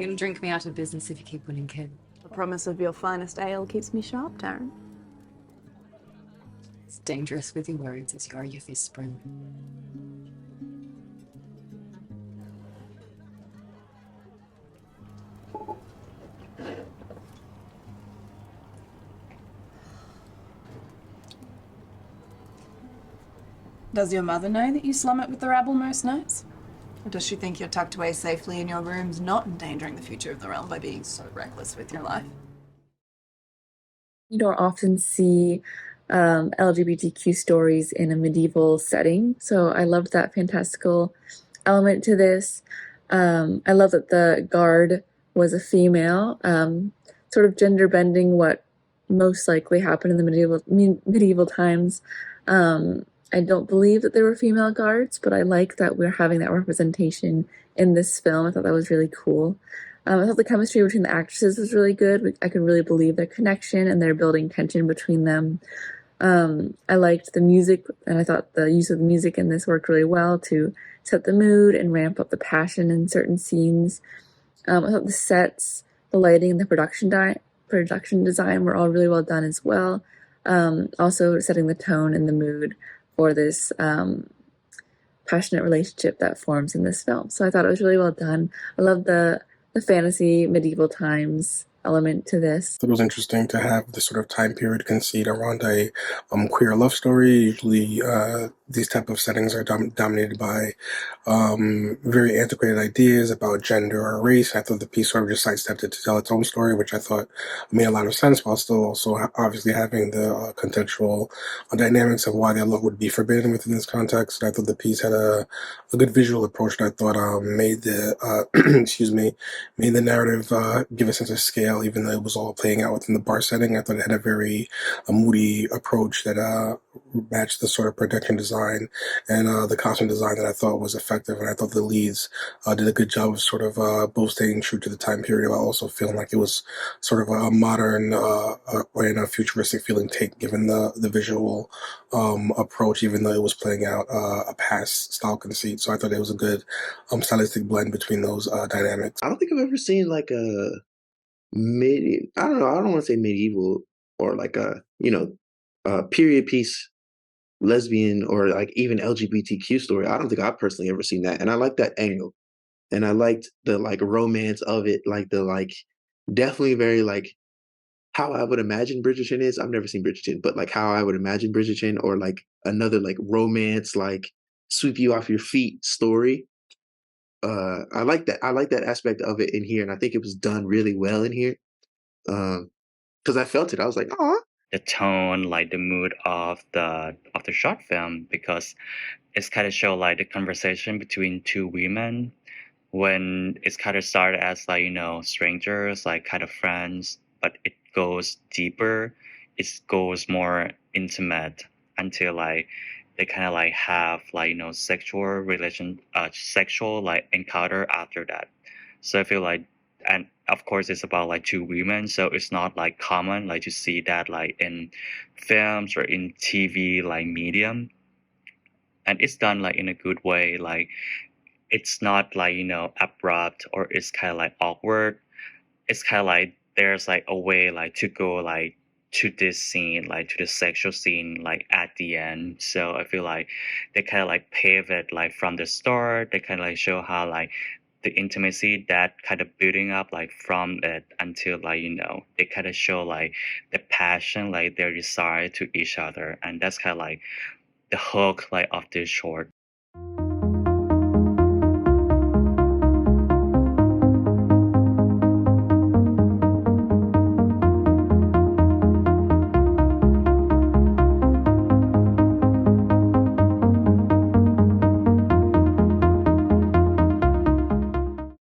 You're gonna drink me out of business if you keep winning, kid. The promise of your finest ale keeps me sharp, Darren. It's dangerous with your words as you are your fist, Brynn. Does your mother know that you slum it with the rabble most nights? Or does she think you're tucked away safely in your rooms, not endangering the future of the realm by being so reckless with your life? You don't often see LGBTQ stories in a medieval setting, so I loved that fantastical element to this. I love that the guard was a female, sort of gender bending what most likely happened in the medieval times. I don't believe that there were female guards, but I like that we're having that representation in this film. I thought that was really cool. I thought the chemistry between the actresses was really good. I could really believe their connection and their building tension between them. I liked the music, and I thought the use of the music in this worked really well to set the mood and ramp up the passion in certain scenes. I thought the sets, the lighting, and the production design were all really well done as well. Also setting the tone and the mood for this passionate relationship that forms in this film. So I thought it was really well done. I love the fantasy medieval times element to this. It was interesting to have this sort of time period conceit around a queer love story. Usually these type of settings are dominated by very antiquated ideas about gender or race. I thought the piece sort of just sidestepped it to tell its own story, which I thought made a lot of sense, while still also obviously having the contextual dynamics of why their love would be forbidden within this context. I thought the piece had a good visual approach that I thought made the excuse me, made the narrative give a sense of scale, even though it was all playing out within the bar setting. I thought it had a very moody approach that matched the sort of production design and the costume design that I thought was effective. And I thought the leads did a good job of sort of both staying true to the time period while also feeling like it was sort of a modern and a futuristic feeling take, given the visual approach, even though it was playing out a past style conceit. So I thought it was a good stylistic blend between those dynamics. I don't think I've ever seen like a I don't know, I don't want to say medieval or like a period piece lesbian or like even LGBTQ story. I don't think I've personally ever seen that. And I like that angle. And I liked the like romance of it, like the like definitely very like how I would imagine Bridgerton is. I've never seen Bridgerton, but like how I would imagine Bridgerton or like another like romance, like sweep you off your feet story. I like that. I like that aspect of it in here, and I think it was done really well in here. Because I felt it. I was like, oh. The tone, like the mood of the short film, because it's kind of show like the conversation between two women when it's kind of started as like strangers, like kind of friends, but it goes deeper. It goes more intimate until like they kind of like have like sexual like encounter after that. So I feel like, and of course it's about like two women, so it's not like common like to see that like in films or in TV like medium, and it's done like in a good way. Like it's not like abrupt or it's kind of like awkward. It's kind of like there's like a way like to go like to this scene, like to the sexual scene, like at the end. So I feel like they kind of like pave it like from the start. They kind of like show how like the intimacy that kind of building up like from it until like they kind of show like the passion, like their desire to each other, and that's kind of like the hook like of this short.